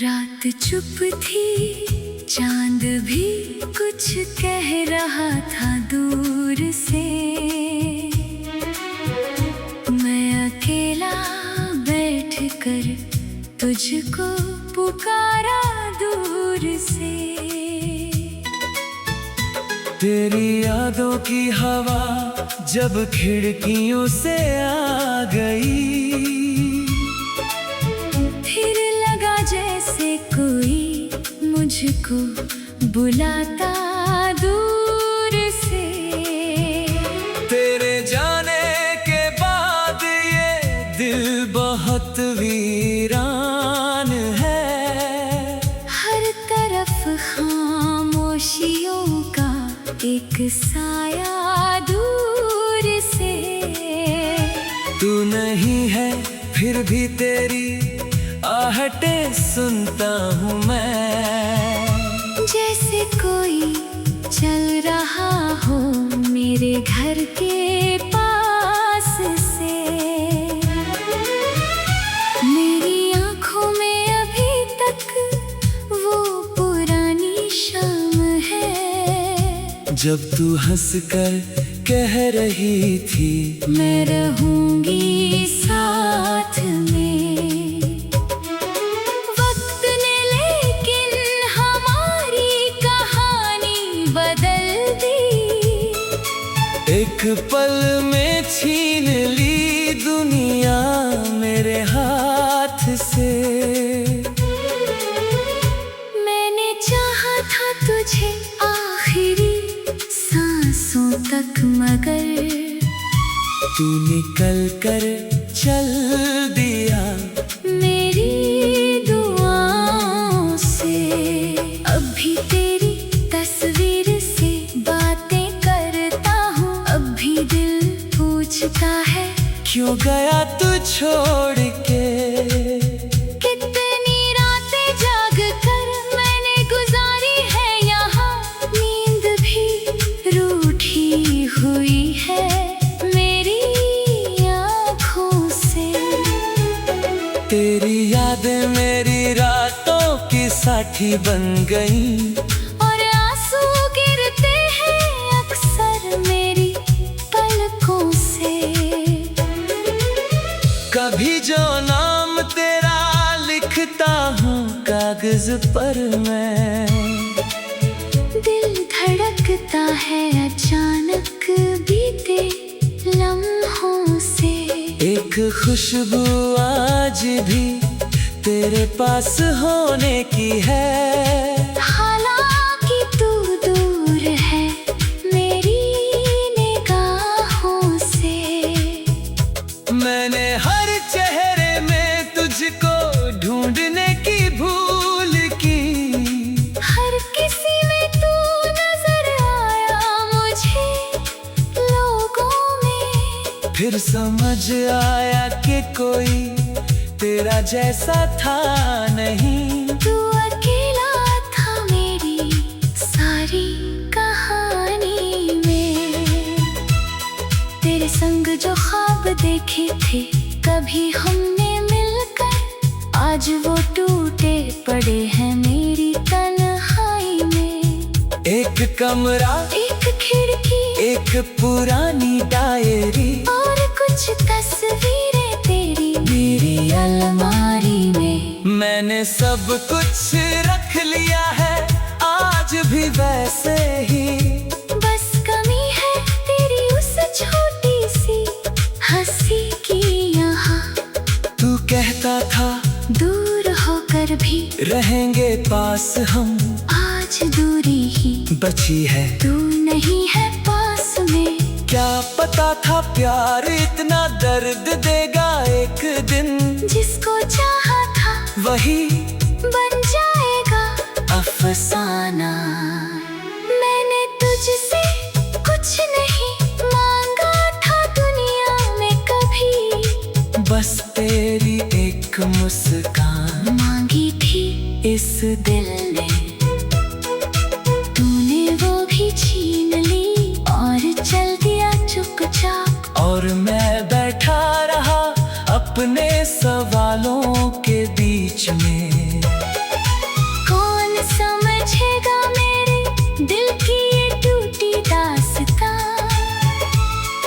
रात चुप थी, चांद भी कुछ कह रहा था दूर से। मैं अकेला बैठकर तुझको पुकारा दूर से। तेरी यादों की हवा जब खिड़कियों से आ गई, जैसे कोई मुझको बुलाता दूर से। तेरे जाने के बाद ये दिल बहुत वीरान है। हर तरफ खामोशियों का एक साया दूर से। तू नहीं है फिर भी तेरी आहटे सुनता हूँ मैं। जैसे कोई चल रहा हो मेरे घर के पास से। मेरी आँखों में अभी तक वो पुरानी शाम है, जब तू हंसकर कह रही थी मैं रहूंगी साथ में। एक पल में छीन ली दुनिया मेरे हाथ से। मैंने चाहा था तुझे आखिरी सांसों तक, मगर तू निकल कर चल दिया मेरी दुआओं से। अभी तेरी तस्वीर से बातें करता हूँ, अभी दिल पूछता है क्यों गया तू छोड़ के। कितनी रातें जाग कर मैंने गुजारी है यहाँ, नींद भी रूठी हुई है मेरी आँखों से। तेरी यादें मेरी रातों की साथी बन गई, और आंसू गिरते हैं अक्सर मेरी पलकों से। कभी जो नाम तेरा लिखता हूँ कागज पर मैं, दिल धड़कता है अचानक बीते लम्हों से। एक खुशबू आज भी तेरे पास होने की है। हालांकि तू दूर है मेरी निगाहों से। मैंने हर चेहरे में तुझको ढूंढने की भूल की, हर किसी में तू नजर आया मुझे लोगों में। फिर समझ आया कि कोई तेरा जैसा था नहीं। तू अकेला था मेरी सारी कहानी में। तेरे संग जो ख्वाब देखे थे कभी हमने मिलकर, आज वो टूटे पड़े हैं मेरी तन्हाई में। एक कमरा, एक खिड़की, एक पुरानी डायरी, और कुछ तस्वीरें तेरी मेरी अलमारी में। मैंने सब कुछ रख लिया है आज भी वैसे ही। बस कमी है तेरी उस छोटी सी हंसी की यहाँ। तू कहता था दूर होकर भी रहेंगे पास हम, आज दूरी ही बची है। तू नहीं है पास में। क्या पता था प्यार इतना दर्द देगा एक दिन, जिसको चाहा था वही बन जाएगा अफसाना। मैंने तुझसे कुछ नहीं मांगा था दुनिया में कभी, बस तेरी एक मुस्कान मांगी थी इस दिल ने। तूने वो भी छीन ली और चल दिया चुपचाप, और मैं बैठा रहा अपने सवालों के बीच में। दिल की ये टूटी दास्तां।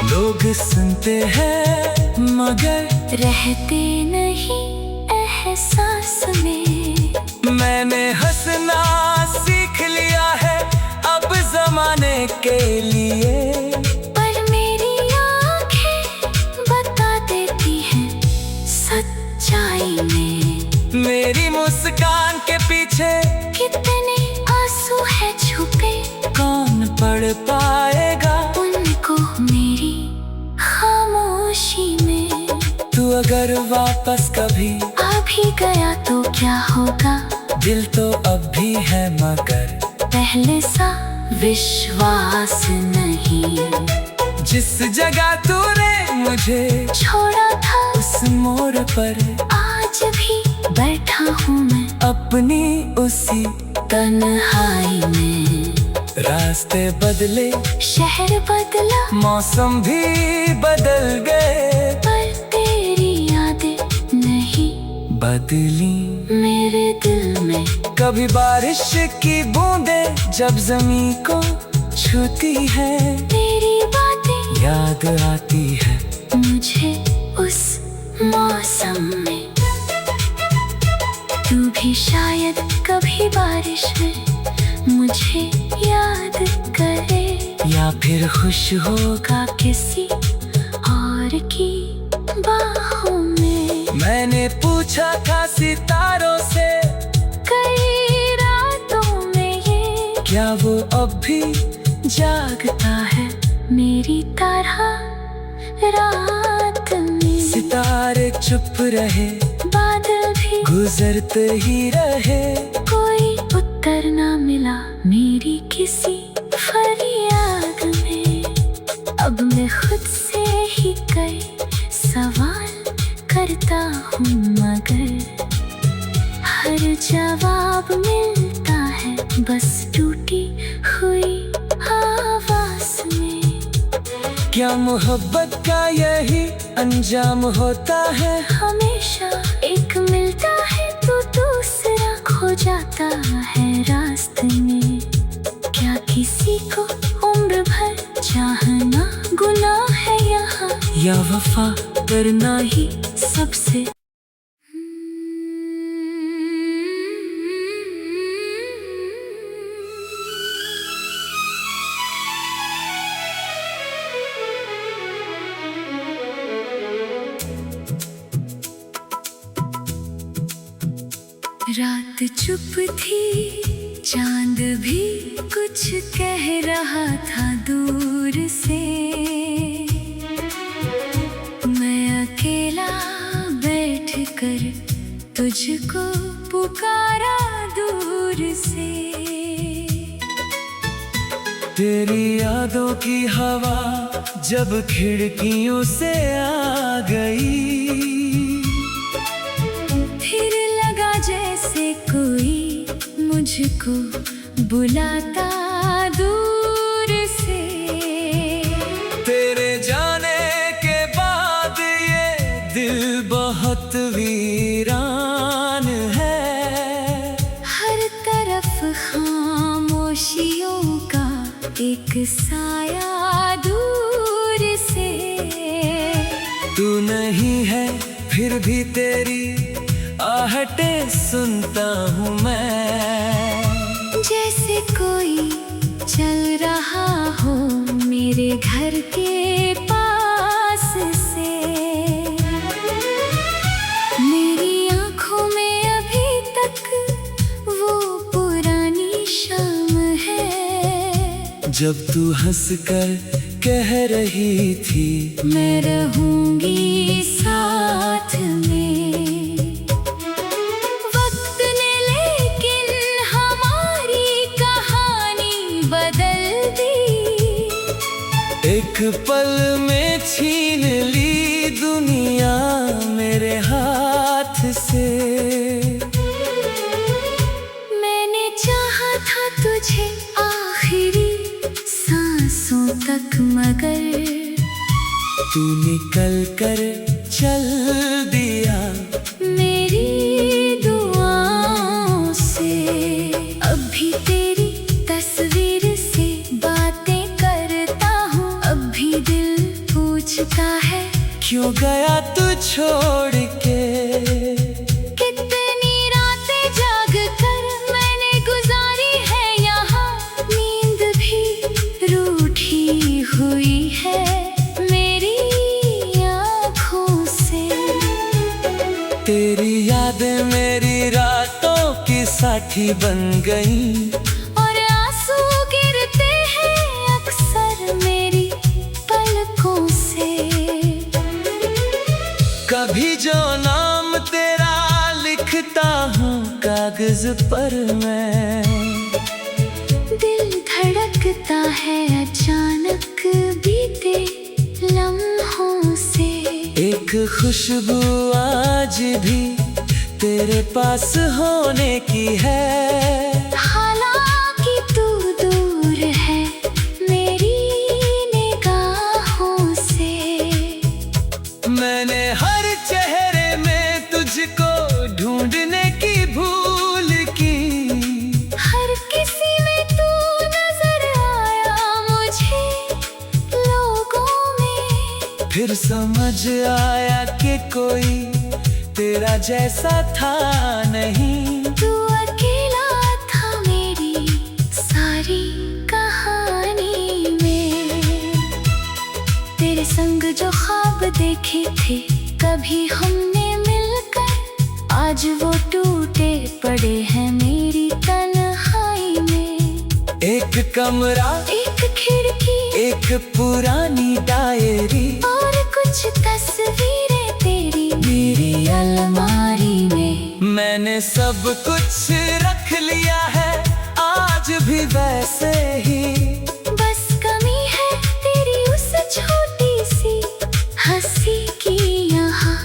लोग सुनते हैं मगर रहते नहीं एहसास में। मैंने हंसना सीख लिया है अब जमाने के लिए। पर मेरी आंखें बता देती हैं सच्चाई में। मेरी मुस्कान के पीछे कितने आंसू है छुपे, कौन पढ़ पाएगा उनको मेरी खामोशी में। तू अगर वापस कभी आ भी गया तो क्या होगा, दिल तो अब भी है मगर पहले सा विश्वास नहीं। जिस जगह तूने मुझे छोड़ा था उस मोड़ पर आज भी बैठा हूँ मैं अपनी उसी तन्हाई में। रास्ते बदले शहर बदला मौसम भी बदल गए, पर तेरी यादें नहीं बदली मेरे दिल में। कभी बारिश की बूंदें जब जमीन को छूती है, तेरी बातें याद आती है मुझे उस मौसम में। तू भी शायद कभी बारिश में मुझे याद करे, या फिर खुश होगा किसी और की बाहों में। मैंने पूछा था सितारों से कई रातों में ये क्या वो अब भी जागता है मेरी तरह रात में। सितारे चुप रहे, बादल भी गुजरते ही रहे, कोई उत्तर ना मिला मेरी किसी फरियाद में। अब मैं खुद से ही कई सवाल करता हूँ मगर हर जवाब मिलता है बस टूटी हुई आवाज में। क्या मोहब्बत का यही अंजाम होता है, हमेशा एक मिलता है तो दूसरा खो जाता है रास्ते में। क्या किसी को उम्र भर चाहना गुनाह है यहाँ, या वफा करना ही सबसे। रात चुप थी, चांद भी कुछ कह रहा था दूर से। मैं अकेला बैठ कर तुझको पुकारा दूर से। तेरी यादों की हवा जब खिड़कियों से आ गई, फिर लगा जैसे कोई मुझको बुलाता दूर से। तेरे जाने के बाद ये दिल बहुत वीरान है। हर तरफ खामोशियों का एक साया दूर से। तू नहीं है फिर भी तेरी आहटे सुनता हूँ मैं, जैसे कोई चल रहा हो मेरे घर के पास से। मेरी आँखों में अभी तक वो पुरानी शाम है, जब तू हंसकर कह रही थी मैं रहूंगी साथ में। वक्त ने लेकिन हमारी कहानी बदल दी। एक पल में छीन ली दुनिया मेरे हाथ से। मैंने चाहा था तुझे आखिरी सांसों तक मगर तू निकल कर चल दिया मेरी दुआओं से। अब भी तेरी तस्वीर छोड़ के। कितनी रातें जाग कर मैंने गुजारी है यहाँ, नींद भी रूठी हुई है मेरी आँखों से। तेरी यादें मेरी रातों की साथी बन गई, और आंसू गिरते हैं अक्सर मेरी पलकों से। कभी जो नाम तेरा लिखता हूँ कागज पर मैं, दिल धड़कता है अचानक बीते लम्हों से। एक खुशबू आज भी तेरे पास होने की है, हालांकि तू दूर है मेरी निगाहों से। मैंने हर चेहरे में तुझको ढूंढने की भूल की, हर किसी में तू नजर आया मुझे लोगों में। फिर समझ आया कि कोई तेरा जैसा था नहीं। तू अकेला था मेरी सारी कहानी में। तेरे संग जो ख्वाब देखे थे कभी हमने मिलकर, आज वो टूटे पड़े हैं मेरी तन्हाई में। एक कमरा, एक खिड़की, एक पुरानी डायरी, और कुछ तस्वीरें तेरी मेरी अलमारी में। मैंने सब कुछ रख लिया है आज भी वैसे ही, बस कमी है तेरी उस छोटी सी हंसी की यहाँ।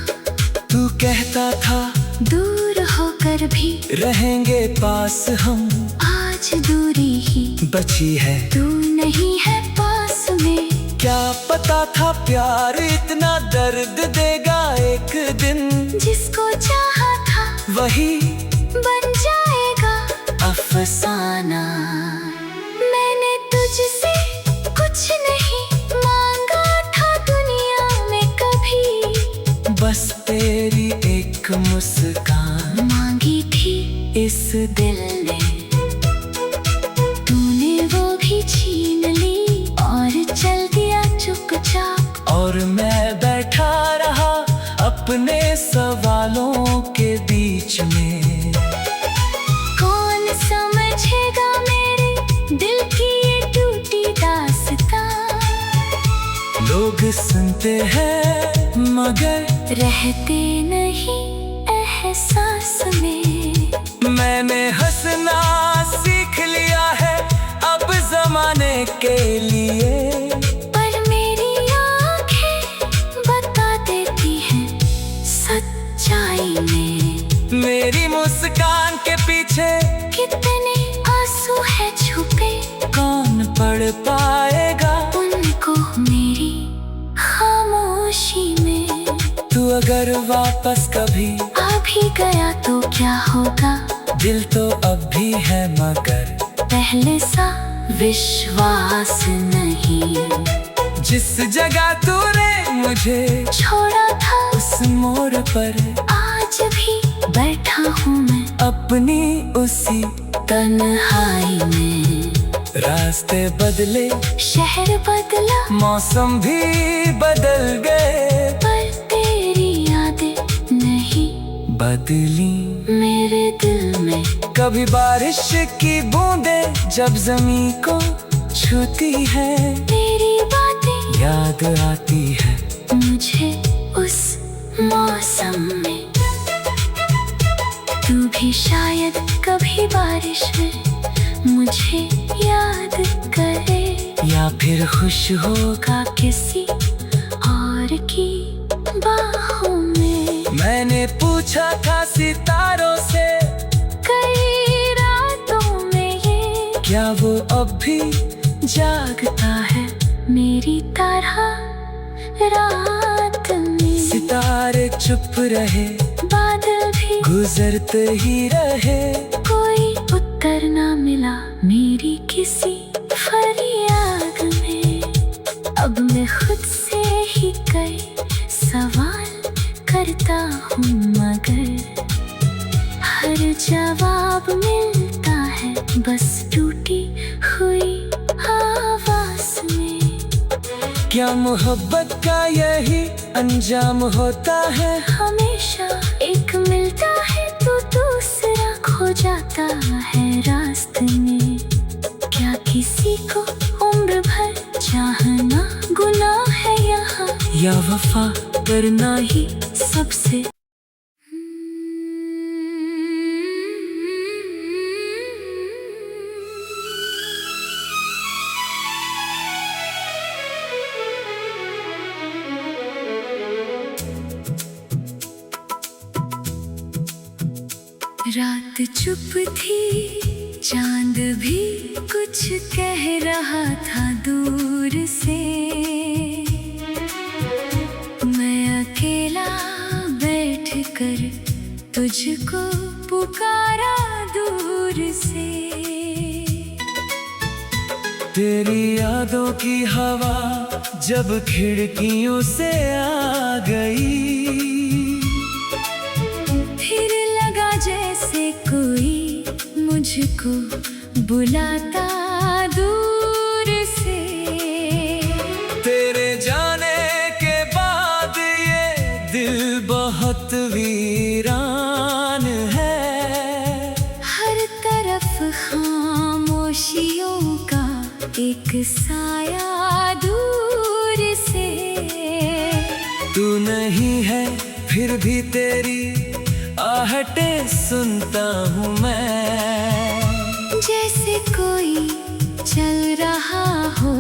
तू कहता था दूर होकर भी रहेंगे पास हम, आज दूरी ही बची है। तू नहीं है पास में। क्या पता था प्यार इतना दर्द देगा एक दिन, जिसको चाहा था वही बन जाएगा अफसाना। मैंने तुझसे कुछ नहीं मांगा था दुनिया में कभी, बस तेरी एक मुस्कान मांगी थी इस दिल ने। तूने वो भी छीन ली और चल दिया चुपचाप, और मैं बैठा रहा अपने सवालों के बीच में। कौन समझेगा मेरे दिल की ये टूटी दास्तां। लोग सुनते हैं मगर रहते नहीं एहसास में। मैंने हंसना सीख लिया है अब जमाने के लिए, पर मेरी आंखें बता देती हैं सच्चाई में। मेरी मुस्कान के पीछे कितने आंसू है छुपे, कौन पढ़ पाएगा उनको मेरी खामोशी में। तू अगर वापस कभी आ भी गया तो क्या होगा, दिल तो अब भी है मगर पहले सा विश्वास नहीं। जिस जगह तूने मुझे छोड़ा था उस मोड़ पर, आज भी बैठा हूँ मैं अपनी उसी तन्हाई में। रास्ते बदले, शहर बदला, मौसम भी बदल गए, पर तेरी यादें नहीं बदली मेरे दिल में। कभी बारिश की बूंदें जब जमीन को छूती है, तेरी बातें याद आती है मुझे उस मौसम में। तू भी शायद कभी बारिश में मुझे याद करे, या फिर खुश होगा किसी और की बाहों में। मैंने पूछा था सितारों से कई रातों में ये, क्या वो अब भी जागता है मेरी तरह रात में। सितारे चुप रहे, बादल भी गुजरते ही रहे, कोई उत्तर ना मिला मेरी किसी फरियाद में। अब मैं खुद से ही कई सवाल कर करता हूँ मगर हर जवाब मिलता है बस टूटी हुई आवाज में। क्या मोहब्बत का यही अंजाम होता है? हमेशा एक मिलता है तो दूसरा खो जाता है रास्ते में। क्या किसी को उम्र भर चाहना गुनाह है यहाँ, या वफा करना ही सबसे। रात चुप थी, चांद भी कुछ कह रहा था दूर से। मैं अकेला बैठकर तुझको पुकारा दूर से। तेरी यादों की हवा जब खिड़कियों से आ गई, जैसे कोई मुझको बुलाता दूर से। तेरे जाने के बाद ये दिल बहुत वीरान है। हर तरफ खामोशियों का एक साया दूर से। तू नहीं है फिर भी तेरी आहटे सुनता हूँ मैं। जैसे कोई चल रहा हो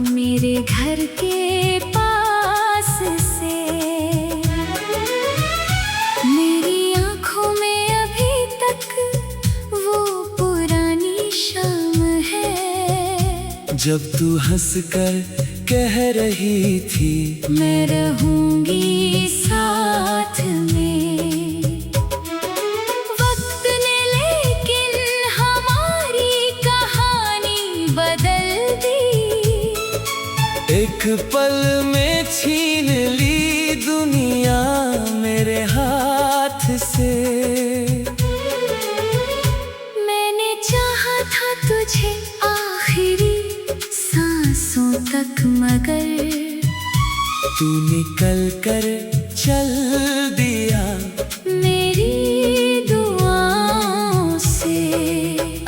मेरे घर के पास से। मेरी आँखों में अभी तक वो पुरानी शाम है, जब तू हंसकर कह रही थी मैं रहूंगी साथ में। एक पल में छीन ली दुनिया मेरे हाथ से। मैंने चाहा था तुझे आखिरी सांसों तक मगर तू निकल कर चल दिया मेरी दुआओं से।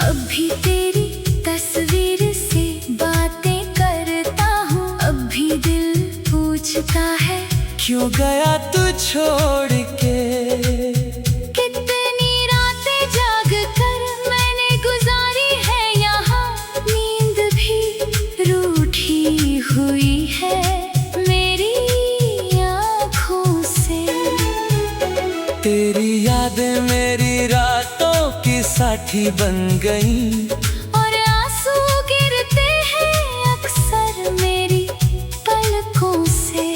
अभी तेरी तस्वीर से बातें पूछता है क्यों गया तू छोड़ के। कितनी रातें जाग कर मैंने गुजारी है यहाँ, नींद भी रूठी हुई है मेरी आँखों से। तेरी यादें मेरी रातों की साथी बन गई, और आंसू गिरते हैं अक्सर मेरी पलकों से।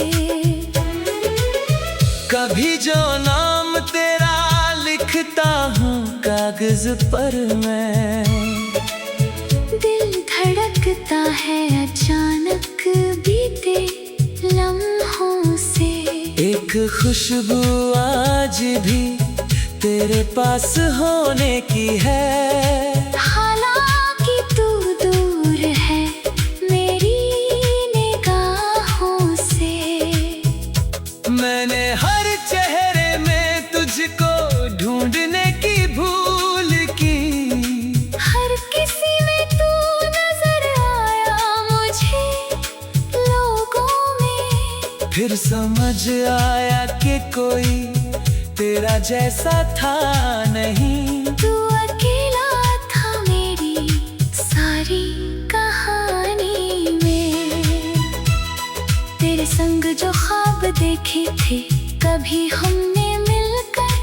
कभी जो नाम तेरा लिखता हूँ कागज पर मैं, दिल धड़कता है अचानक बीते लम्हों से। एक खुशबू आज भी तेरे पास होने की है। हालांकि तू दूर है मेरी निगाहों से। मैंने हर चेहरे में तुझको ढूंढने की भूल की। हर किसी में तू नजर आया मुझे लोगों में। फिर समझ आया कि कोई तेरा जैसा था नहीं। तू अकेला था मेरी सारी कहानी में। तेरे संग जो ख्वाब देखे थे कभी हमने मिलकर,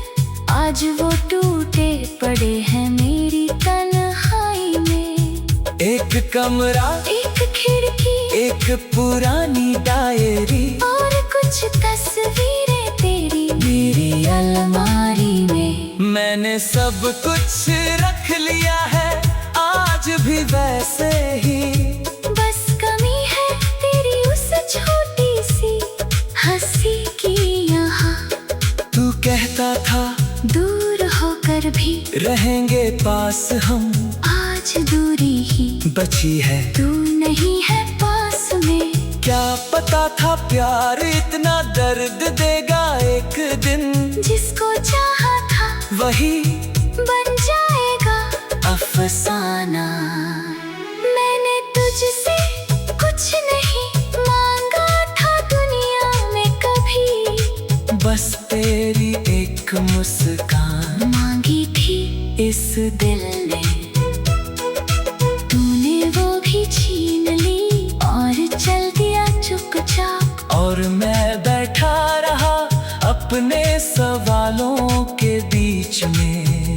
आज वो टूटे पड़े हैं मेरी तन्हाई में। एक कमरा, एक खिड़की, एक पुरानी डायरी, और कुछ तस्वीरें तेरी मेरी अलमारी में। मैंने सब कुछ रख लिया है आज भी वैसे ही। बस कमी है तेरी उस छोटी सी हंसी की यहाँ। तू फिर भी रहेंगे पास हम। आज दूरी ही बची है, तू नहीं है पास में। क्या पता था प्यार इतना दर्द देगा एक दिन। जिसको चाहा था वही बन जाएगा अफसाना। मैंने तुझसे कुछ नहीं मांगा था दुनिया में कभी। बस तेरी एक मुस्कान मांगी थी इस दिल ने। तूने वो भी छीन ली और चल दिया चुपचाप। और मैं बैठा रहा अपने सवालों के बीच में।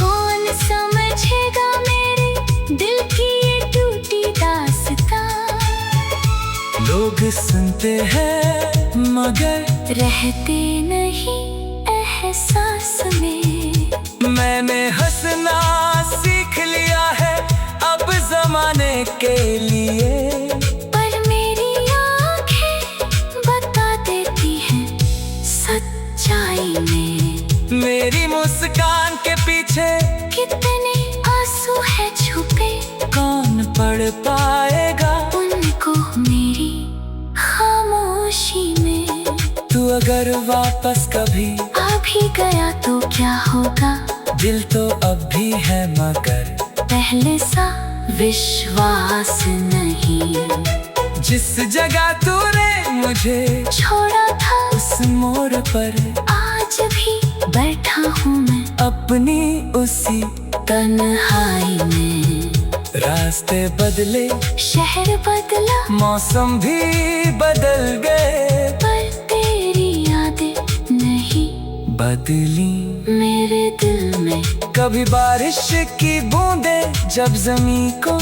कौन समझेगा मेरे दिल की ये टूटी दास्तां। लोग सुनते हैं मगर रहते नहीं एहसास में। मैंने हंसना सीख लिया है अब जमाने के लिए। पर मेरी आंखें बता देती हैं सच्चाई में। मेरी मुस्कान के पीछे कितने आंसू है छुपे। कौन पढ़ पाएगा उनको मेरी खामोशी में। तू अगर वापस कभी आ भी गया तो क्या होगा। दिल तो अब भी है मगर पहले सा विश्वास नहीं। जिस जगह तूने मुझे छोड़ा था उस मोड़ पर आज भी बैठा हूँ मैं अपनी उसी तन्हाई में। रास्ते बदले शहर बदला मौसम भी बदल गए। पर तेरी यादें नहीं बदली मेरे दिल में। कभी बारिश की बूंदें जब जमीन को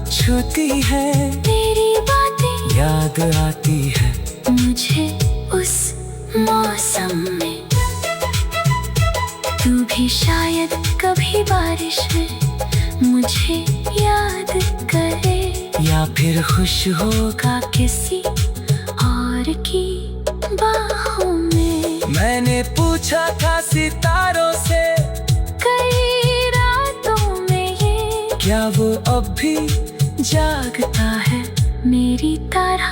छूती है। तेरी बातें याद आती है मुझे उस मौसम में। तू भी शायद कभी बारिश में मुझे याद करे। या फिर खुश होगा किसी और की बाहों में। मैंने पूछा था सितारों से कई रातों में ये क्या वो अब भी जागता है मेरी तरह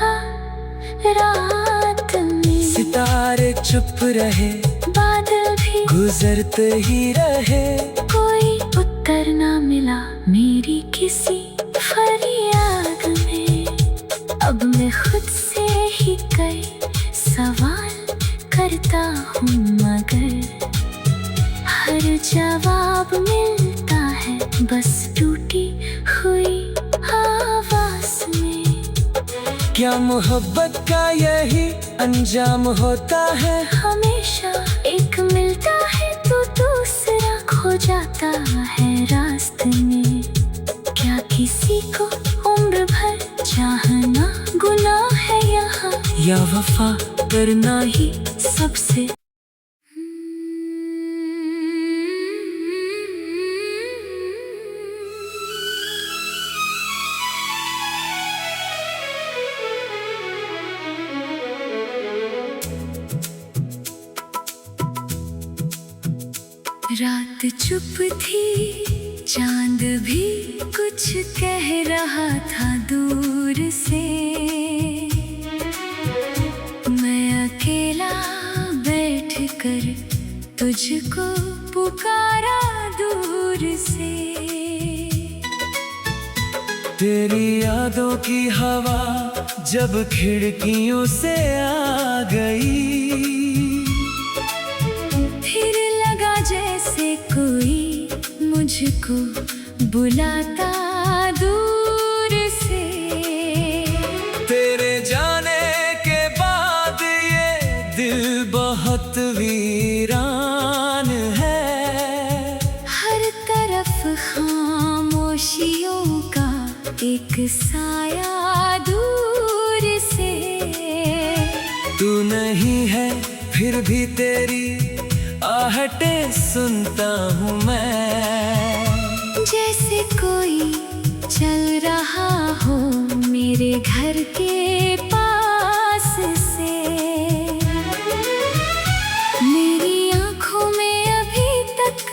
रात में। सितारे चुप रहे बादल भी गुजरते ही रहे। कोई उत्तर ना मिला मेरी किसी फरियाद में। अब मैं खुद से ही कई सवाल करता हूँ मगर हर जवाब मिलता है बस टूटी हुई आवाज में। क्या मोहब्बत का यही अंजाम होता है। हमेशा एक मिलता है तो दूसरा खो जाता है रास्ते में। क्या किसी को उम्र भर चाहना गुनाह है यहाँ। या वफा करना ही सबसे रात चुप थी चांद भी कुछ कह रहा था दूर से। मैं अकेला बैठ कर तुझको पुकारा दूर से। तेरी यादों की हवा जब खिड़कियों से आ गई। फिर लगा जैसे कोई मुझको बुलाता दूर से। तेरे जाने के बाद ये दिल बहुत वीरान है। हर तरफ खामोशियों का एक साया दूर से। तू नहीं है फिर भी तेरी आहटें सुनता हूँ मैं। जैसे कोई चल रहा हो मेरे घर के पास से। मेरी आंखों में अभी तक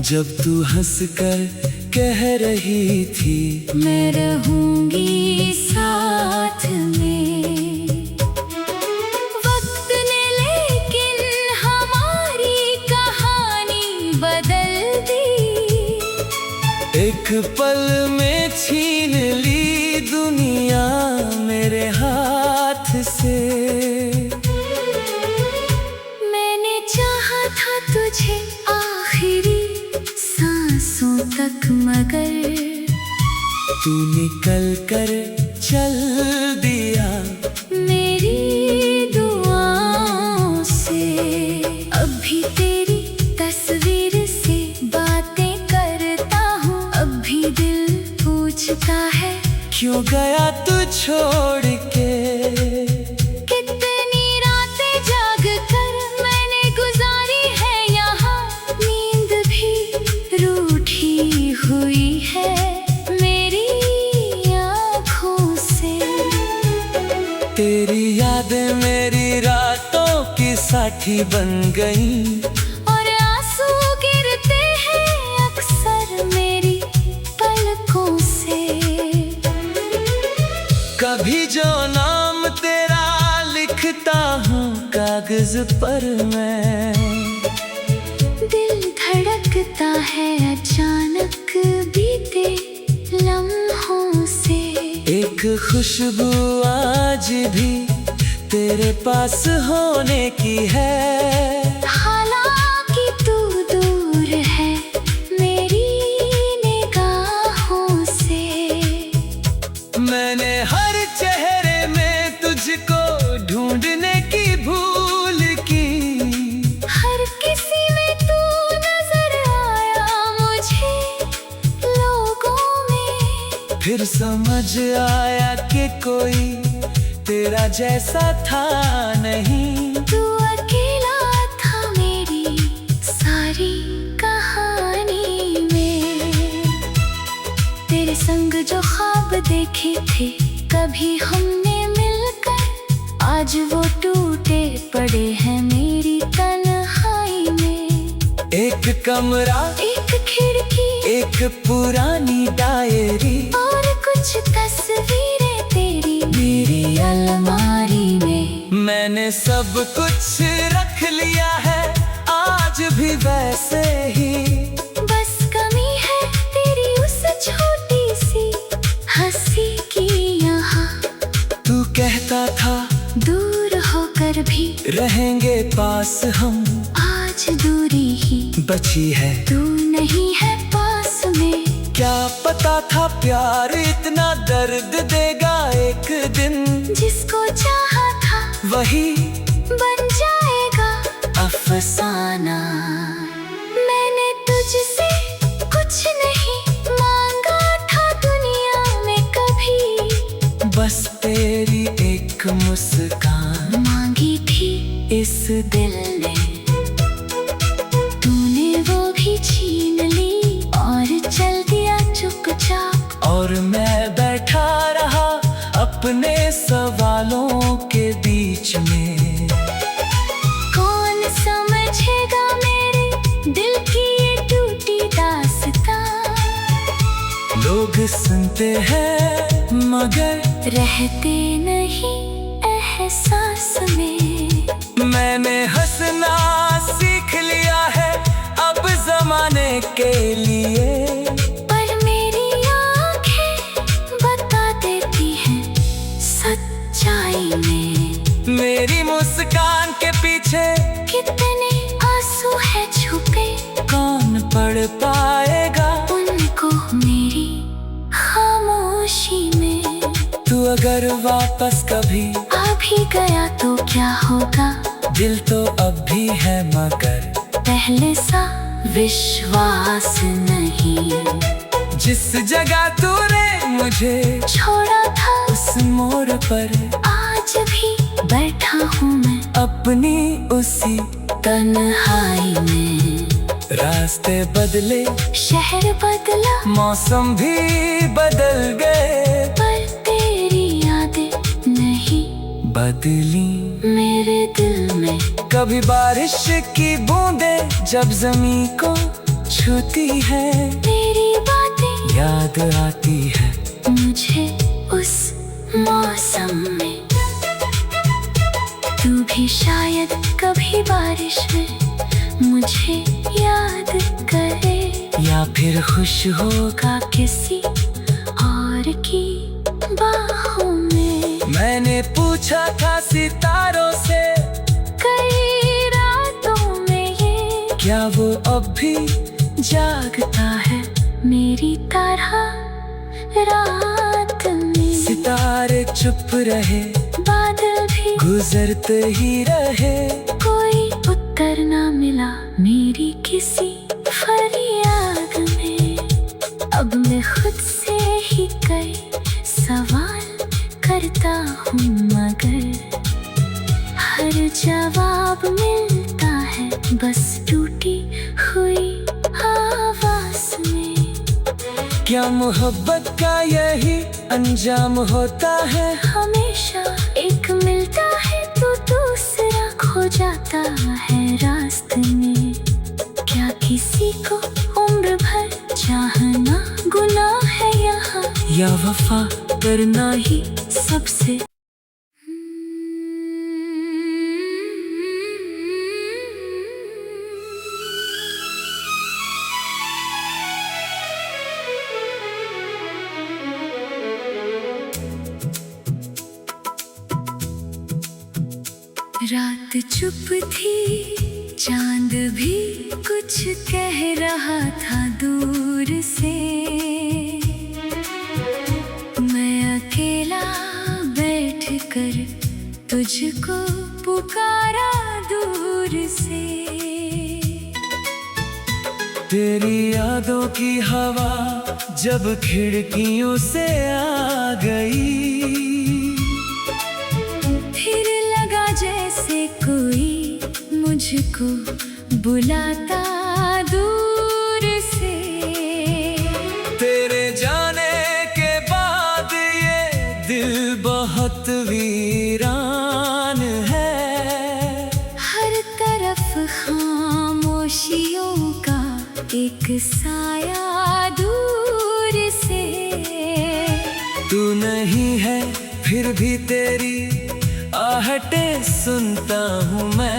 जब तू हंसकर कह रही थी मैं रहूंगी साथ में। वक्त ने लेकिन हमारी कहानी बदल दी। एक पल में छीन ली दुनिया मेरे हाथ से। मैंने चाहा था तुझे आखिरी सांसों तक, मगर तू निकल कर चल दिया मेरी दुआओं से। अब भी तेरी तस्वीर से बातें करता हूँ। अब भी दिल पूछता है क्यों गया तू छोड़ के। कितनी रातें जाग कर मैंने गुजारी है यहाँ। नींद भी रूठी हुई है मेरी आँखों से। तेरी यादें मेरी रातों की साथी बन गई। और आंसू गिरते हैं अक्सर मेरी पलकों से। कभी जो नाम तेरा लिखता हूँ कागज पर मैं, दिल धड़कता है अचानक बीते लम्हों से। एक खुशबू आज भी तेरे पास होने की है। हालांकि तू दूर है मेरी निगाहों से। मैंने हर चेहरे में तुझको ढूंढने की भूल की। हर किसी में तू नजर आया मुझे लोगों में। फिर समझ आया कि कोई तेरा जैसा था नहीं। तू अकेला था मेरी सारी कहानी में। तेरे संग जो ख्वाब देखे थे कभी हमने मिलकर, आज वो टूटे पड़े हैं मेरी तन्हाई में। एक कमरा, एक खिड़की, एक पुरानी डायरी और कुछ तस्वीरें तेरी मेरी अलमारी में। मैंने सब कुछ रख लिया है आज भी वैसे ही। बस कमी है तेरी उस छोटी सी हंसी की यहाँ। तू कहता था दूर होकर भी रहेंगे पास हम, आज दूरी ही बची है। तू नहीं है पास में। क्या पता था प्यार इतना दर्द देगा एक दिन। जिसको चाहा था वही बन जाएगा अफसाना। मैंने तुझसे कुछ नहीं मांगा था दुनिया में कभी। बस तेरी एक मुस्कान मांगी थी इस दिल ने। तूने वो भी छीन ली और चल दिया चुपचाप। और मैं बैठा रहा अपने सवालों के बीच में। कौन समझेगा मेरे दिल की ये टूटी दास्तां। लोग सुनते हैं मगर रहते नहीं एहसास में। मैंने हंसना सीख लिया है अब जमाने के लिए। पर मेरी आंखें बता देती हैं सच्चाई में। मेरी मुस्कान के पीछे कितने आंसू है छुपे। कौन पढ़ पाएगा उनको मेरी खामोशी में। तू अगर वापस कभी आ भी गया तो क्या होगा। दिल तो अब भी है मगर पहले सा विश्वास नहीं। जिस जगह तूने मुझे छोड़ा था उस मोड़ पर आज भी बैठा हूँ मैं अपनी उसी तन्हाई में। रास्ते बदले, शहर बदला, मौसम भी बदल गए, पर तेरी यादें नहीं बदली मेरे दिल में। कभी बारिश की बूंदें जब जमीन को छूती है, तेरी बातें याद आती है मुझे उस मौसम में। तू भी शायद कभी बारिश में मुझे याद करे, या फिर खुश होगा किसी और की बाहों में। मैंने पूछा था सितारों से कई रातों में ये, क्या वो अब भी जागता है मेरी तरह रात में। सितारे चुप रहे, बादल भी गुजरते ही रहे, कोई उत्तर ना मिला मेरी किसी फरियाद में। अब मैं खुद से ही कई सवाल करता हूँ, मगर हर जवाब मिलता है बस टूटी हुई आवाज में। क्या मोहब्बत का यही अंजाम होता है? हमेशा एक मिलता है तो दूसरा खो जाता है रास्ते में। क्या किसी को उम्र भर चाहना गुनाह है यहाँ, या वफा करना ही सबसे। रात चुप थी, चांद भी कुछ कह रहा था दूर से। मैं अकेला बैठकर तुझको पुकारा दूर से। तेरी यादों की हवा जब खिड़कियों से आ गई, फिर लगा जैसे कोई मुझको बुलाता दूर से। तेरे जाने के बाद ये दिल बहुत वीरान है। हर तरफ खामोशियों का एक साया दूर से। तू नहीं है फिर भी तेरी आहटें सुनता हूँ मैं।